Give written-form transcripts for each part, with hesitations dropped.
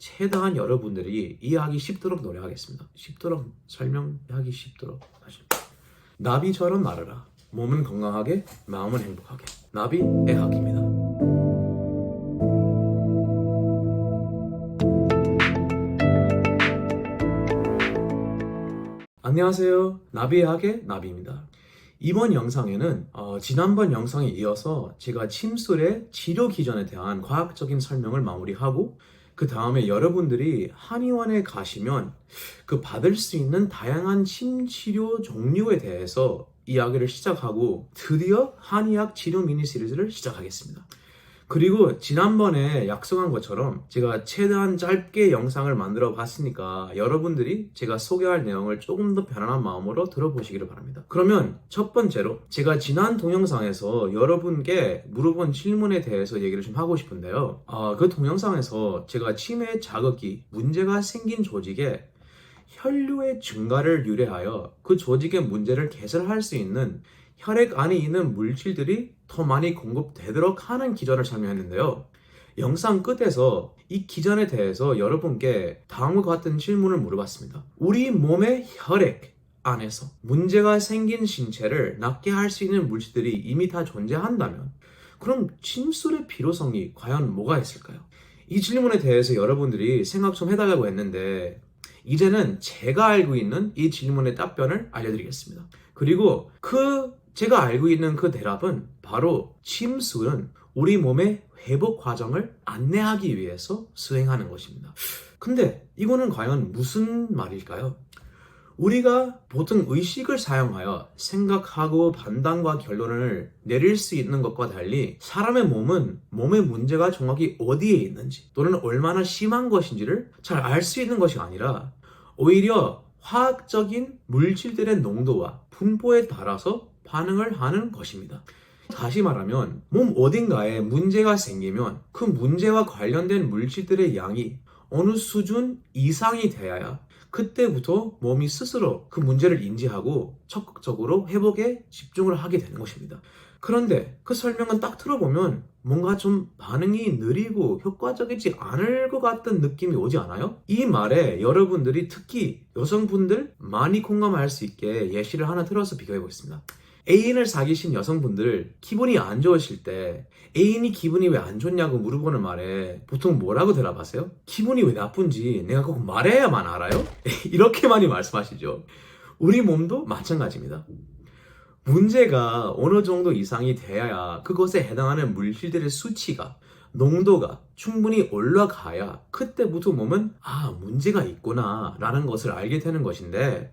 최대한 여러분들이 이해하기 쉽도록 노력하겠습니다. 쉽도록 설명하기 쉽도록 다시. 나비처럼 날아라. 몸은 건강하게, 마음은 행복하게. 나비 애학입니다. 안녕하세요. 나비애학의 나비입니다. 이번 영상에는 지난번 영상에 이어서 제가 침술의 치료 기전에 대한 과학적인 설명을 마무리하고 그 다음에 여러분들이 한의원에 가시면 그 받을 수 있는 다양한 침 치료 종류에 대해서 이야기를 시작하고 드디어 한의학 치료 미니 시리즈를 시작하겠습니다. 그리고 지난번에 약속한 것처럼 제가 최대한 짧게 영상을 만들어 봤으니까 여러분들이 제가 소개할 내용을 조금 더 편안한 마음으로 들어보시기를 바랍니다. 그러면 첫 번째로 제가 지난 동영상에서 여러분께 물어본 질문에 대해서 얘기를 좀 하고 싶은데요. 그 동영상에서 제가 치매 자극이 문제가 생긴 조직에 혈류의 증가를 유래하여 그 조직의 문제를 개선할 수 있는 혈액 안에 있는 물질들이 더 많이 공급되도록 하는 기전을 설명했는데요. 영상 끝에서 이 기전에 대해서 여러분께 다음과 같은 질문을 물어봤습니다. 우리 몸의 혈액 안에서 문제가 생긴 신체를 낫게 할 수 있는 물질들이 이미 다 존재한다면 그럼 침술의 필요성이 과연 뭐가 있을까요? 이 질문에 대해서 여러분들이 생각 좀 해달라고 했는데 이제는 제가 알고 있는 이 질문의 답변을 알려드리겠습니다. 그리고 제가 알고 있는 그 대답은 바로 침술은 우리 몸의 회복 과정을 안내하기 위해서 수행하는 것입니다. 근데 이거는 과연 무슨 말일까요? 우리가 보통 의식을 사용하여 생각하고 판단과 결론을 내릴 수 있는 것과 달리 사람의 몸은 몸의 문제가 정확히 어디에 있는지 또는 얼마나 심한 것인지를 잘 알 수 있는 것이 아니라 오히려 화학적인 물질들의 농도와 분포에 따라서 반응을 하는 것입니다. 다시 말하면 몸 어딘가에 문제가 생기면 그 문제와 관련된 물질들의 양이 어느 수준 이상이 되어야 그때부터 몸이 스스로 그 문제를 인지하고 적극적으로 회복에 집중을 하게 되는 것입니다. 그런데 그 설명은 딱 들어보면 뭔가 좀 반응이 느리고 효과적이지 않을 것 같은 느낌이 오지 않아요? 이 말에 여러분들이 특히 여성분들 많이 공감할 수 있게 예시를 하나 들어서 비교해 보겠습니다. 애인을 사귀신 여성분들 기분이 안 좋으실 때 애인이 기분이 왜 안 좋냐고 물어보는 말에 보통 뭐라고 대답하세요? 기분이 왜 나쁜지 내가 꼭 말해야만 알아요? 이렇게 많이 말씀하시죠. 우리 몸도 마찬가지입니다. 문제가 어느 정도 이상이 돼야 그것에 해당하는 물질들의 수치가 농도가 충분히 올라가야 그때부터 몸은 문제가 있구나 라는 것을 알게 되는 것인데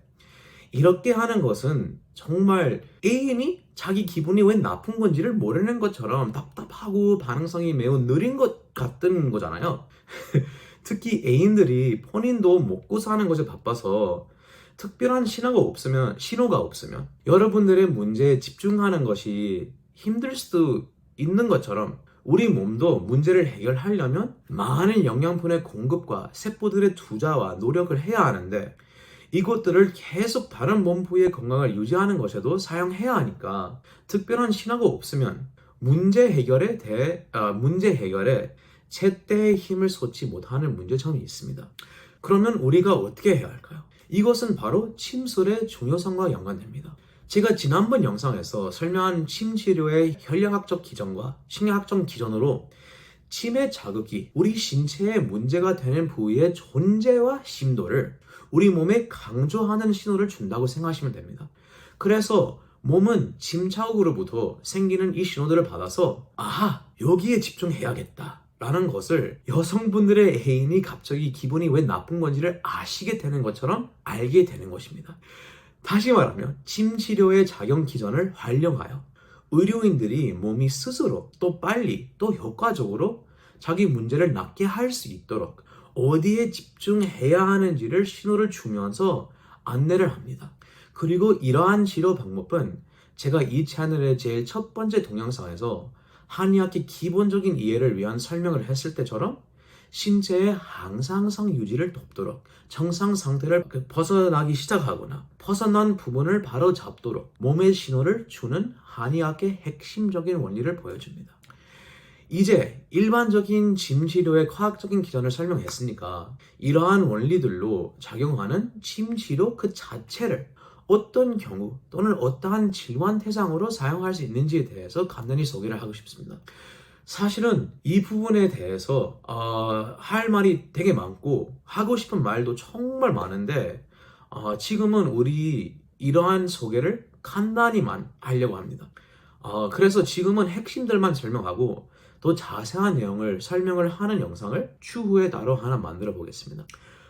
이렇게 하는 것은 정말 애인이 자기 기분이 왜 나쁜 건지를 모르는 것처럼 답답하고 반응성이 매우 느린 것 같은 거잖아요. 특히 애인들이 본인도 먹고 사는 것에 바빠서 특별한 신호가 없으면 여러분들의 문제에 집중하는 것이 힘들 수도 있는 것처럼 우리 몸도 문제를 해결하려면 많은 영양분의 공급과 세포들의 투자와 노력을 해야 하는데 이것들을 계속 다른 몸 부위의 건강을 유지하는 것에도 사용해야 하니까 특별한 신호가 없으면 문제 해결에 제때의 힘을 쏟지 못하는 문제점이 있습니다. 그러면 우리가 어떻게 해야 할까요? 이것은 바로 침술의 중요성과 연관됩니다. 제가 지난번 영상에서 설명한 침 치료의 혈액학적 기전과 신경학적 기전으로 침의 자극이 우리 신체에 문제가 되는 부위의 존재와 심도를 우리 몸에 강조하는 신호를 준다고 생각하시면 됩니다. 그래서 몸은 침 자극으로부터 생기는 이 신호들을 받아서 여기에 집중해야겠다 라는 것을 여성분들의 애인이 갑자기 기분이 왜 나쁜 건지를 아시게 되는 것처럼 알게 되는 것입니다. 다시 말하면 침 치료의 작용 기전을 활용하여 의료인들이 몸이 스스로 또 빨리 또 효과적으로 자기 문제를 낫게 할 수 있도록 어디에 집중해야 하는지를 신호를 주면서 안내를 합니다. 그리고 이러한 치료 방법은 제가 이 채널의 제일 첫 번째 동영상에서 한의학의 기본적인 이해를 위한 설명을 했을 때처럼 신체의 항상성 유지를 돕도록 정상 상태를 벗어나기 시작하거나 벗어난 부분을 바로 잡도록 몸의 신호를 주는 한의학의 핵심적인 원리를 보여줍니다. 이제 일반적인 침 치료의 과학적인 기전을 설명했으니까 이러한 원리들로 작용하는 침 치료 그 자체를 어떤 경우 또는 어떠한 질환 대상으로 사용할 수 있는지에 대해서 간단히 소개를 하고 싶습니다. 사실은 이 부분에 대해서 할 말이 되게 많고 하고 싶은 말도 정말 많은데 지금은 우리 이러한 소개를 간단히만 하려고 합니다. 그래서 지금은 핵심들만 설명하고 더 자세한 내용을 설명을 하는 영상을 추후에 따로 하나 만들어 보겠습니다.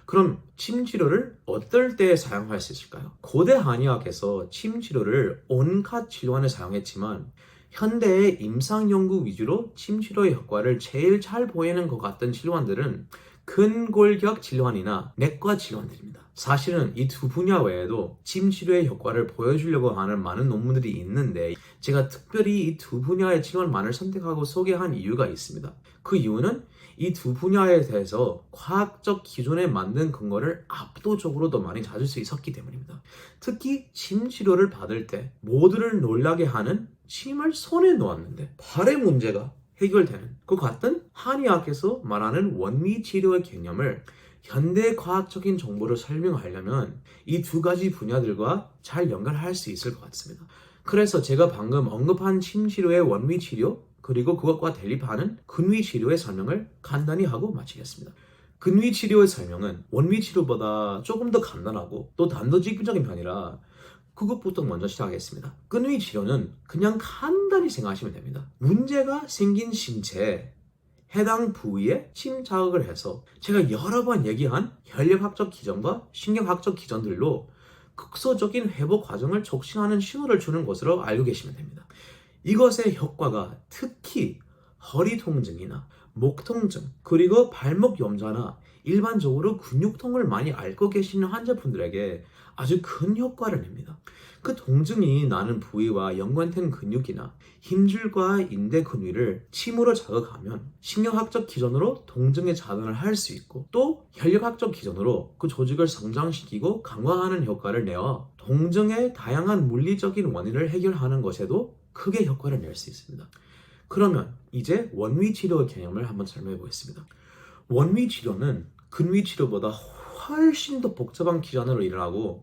그럼 침 치료를 어떨 때 사용할 수 있을까요? 고대 한의학에서 침 치료를 온갖 질환에 사용했지만 현대의 임상 연구 위주로 침 치료의 효과를 제일 잘 보이는 것 같던 질환들은 근골격 질환이나 내과 질환들입니다. 사실은 이 두 분야 외에도 침 치료의 효과를 보여주려고 하는 많은 논문들이 있는데 제가 특별히 이 두 분야의 질환만을 선택하고 소개한 이유가 있습니다. 그 이유는 이 두 분야에 대해서 과학적 기존에 만든 근거를 압도적으로 더 많이 찾을 수 있었기 때문입니다. 특히 침 치료를 받을 때 모두를 놀라게 하는 침을 손에 놓았는데 발의 문제가 해결되는 그 같은 한의학에서 말하는 원미 치료의 개념을 현대 과학적인 정보를 설명하려면 이 두 가지 분야들과 잘 연결할 수 있을 것 같습니다. 그래서 제가 방금 언급한 침 치료의 원미 치료 그리고 그것과 대립하는 근위 치료의 설명을 간단히 하고 마치겠습니다. 근위 치료의 설명은 원미 치료보다 조금 더 간단하고 또 단도직입적인 편이라 그것부터 먼저 시작하겠습니다. 근위 치료는 그냥 간단히 생각하시면 됩니다. 문제가 생긴 신체에 해당 부위에 침 자극을 해서 제가 여러 번 얘기한 혈력학적 기전과 신경학적 기전들로 극소적인 회복 과정을 촉진하는 신호를 주는 것으로 알고 계시면 됩니다. 이것의 효과가 특히 허리 통증이나 목 통증 그리고 발목 염좌나 일반적으로 근육통을 많이 앓고 계시는 환자분들에게 아주 큰 효과를 냅니다. 그 통증이 나는 부위와 연관된 근육이나 힘줄과 인대 근위를 침으로 자극하면 신경학적 기전으로 통증의 차단을 할 수 있고 또 혈력학적 기전으로 그 조직을 성장시키고 강화하는 효과를 내어 통증의 다양한 물리적인 원인을 해결하는 것에도 크게 효과를 낼 수 있습니다. 그러면 이제 원위 치료의 개념을 한번 설명해 보겠습니다. 원위 치료는 근위 치료보다 훨씬 더 복잡한 기전으로 일어나고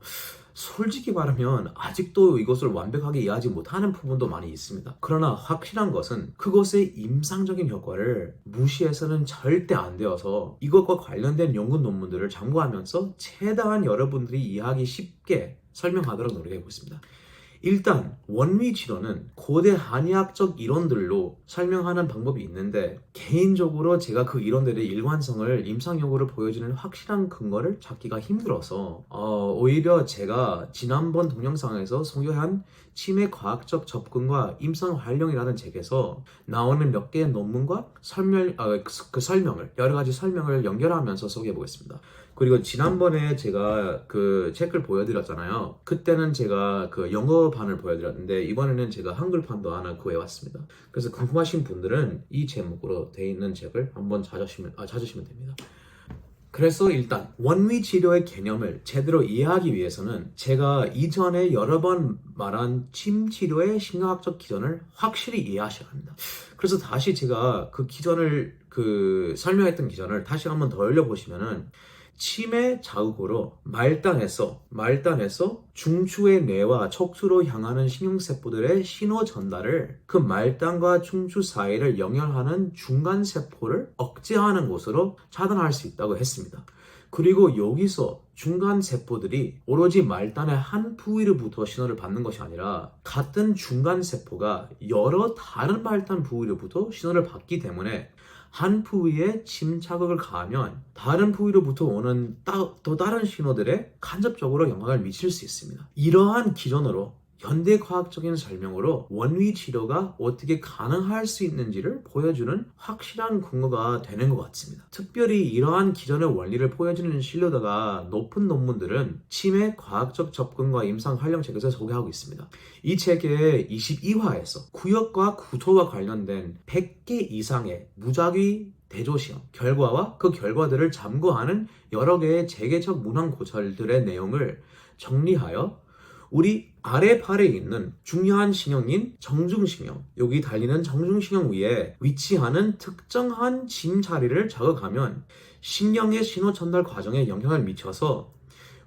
솔직히 말하면 아직도 이것을 완벽하게 이해하지 못하는 부분도 많이 있습니다. 그러나 확실한 것은 그것의 임상적인 효과를 무시해서는 절대 안 되어서 이것과 관련된 연구 논문들을 참고하면서 최대한 여러분들이 이해하기 쉽게 설명하도록 노력해 보겠습니다. 일단 원위 치료는 고대 한의학적 이론들로 설명하는 방법이 있는데 개인적으로 제가 그 이론들의 일관성을 임상연구로 보여주는 확실한 근거를 찾기가 힘들어서 오히려 제가 지난번 동영상에서 소개한 치매 과학적 접근과 임상 활용이라는 책에서 나오는 몇 개의 논문과 설명을 여러 가지 설명을 연결하면서 소개해 보겠습니다. 그리고 지난번에 제가 그 책을 보여드렸잖아요. 그때는 제가 그 영어판을 보여드렸는데 이번에는 제가 한글판도 하나 구해왔습니다. 그래서 궁금하신 분들은 이 제목으로 되어 있는 책을 한번 찾으시면 됩니다. 그래서 일단 원위 치료의 개념을 제대로 이해하기 위해서는 제가 이전에 여러 번 말한 침 치료의 신경학적 기전을 확실히 이해하셔야 합니다. 그래서 다시 제가 그 기전을 설명했던 기전을 다시 한번 더 올려보시면은 침의 자극으로 말단에서 중추의 뇌와 척추로 향하는 신경세포들의 신호 전달을 그 말단과 중추 사이를 연결하는 중간세포를 억제하는 것으로 차단할 수 있다고 했습니다. 그리고 여기서 중간세포들이 오로지 말단의 한 부위로부터 신호를 받는 것이 아니라 같은 중간세포가 여러 다른 말단 부위로부터 신호를 받기 때문에 한 부위에 침 자극을 가하면 다른 부위로부터 오는 또 다른 신호들에 간접적으로 영향을 미칠 수 있습니다. 이러한 기전으로 현대 과학적인 설명으로 원위 치료가 어떻게 가능할 수 있는지를 보여주는 확실한 근거가 되는 것 같습니다. 특별히 이러한 기전의 원리를 보여주는 신뢰도가 높은 논문들은 치매 과학적 접근과 임상 활용 책에서 소개하고 있습니다. 이 책의 22화에서 구역과 구토와 관련된 100개 이상의 무작위 대조시험 결과와 그 결과들을 참고하는 여러 개의 재개척 문항 고찰들의 내용을 정리하여 우리 아래팔에 있는 중요한 신경인 정중신경, 여기 달리는 정중신경 위에 위치하는 특정한 짐자리를 자극하면 신경의 신호 전달 과정에 영향을 미쳐서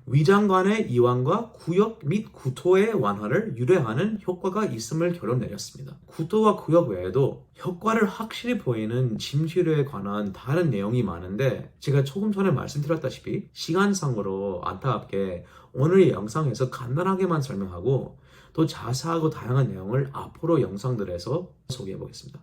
위장관의 이완과 구역 및 구토의 완화를 유래하는 효과가 있음을 결론 내렸습니다. 구토와 구역 외에도 효과를 확실히 보이는 짐치료에 관한 다른 내용이 많은데 제가 조금 전에 말씀드렸다시피 시간상으로 안타깝게 오늘 이 영상에서 간단하게만 설명하고 또 자세하고 다양한 내용을 앞으로 영상들에서 소개해 보겠습니다.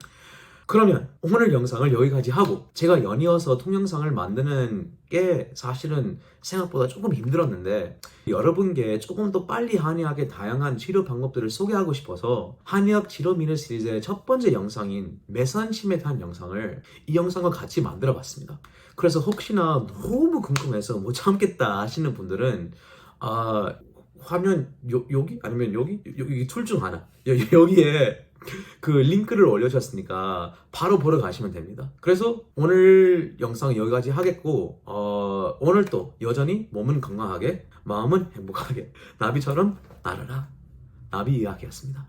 그러면 오늘 영상을 여기까지 하고 제가 연이어서 동영상을 만드는 게 사실은 생각보다 조금 힘들었는데 여러분께 조금 더 빨리 한의학의 다양한 치료 방법들을 소개하고 싶어서 한의학 치료 미니 시리즈의 첫 번째 영상인 매선침에 대한 영상을 이 영상과 같이 만들어 봤습니다. 그래서 혹시나 너무 궁금해서 못 참겠다 하시는 분들은 화면 여기 아니면 여기 둘 중 하나 여기에 그 링크를 올려주셨으니까 바로 보러 가시면 됩니다. 그래서 오늘 영상 여기까지 하겠고 오늘도 여전히 몸은 건강하게 마음은 행복하게 나비처럼 날아라 나비 이야기였습니다.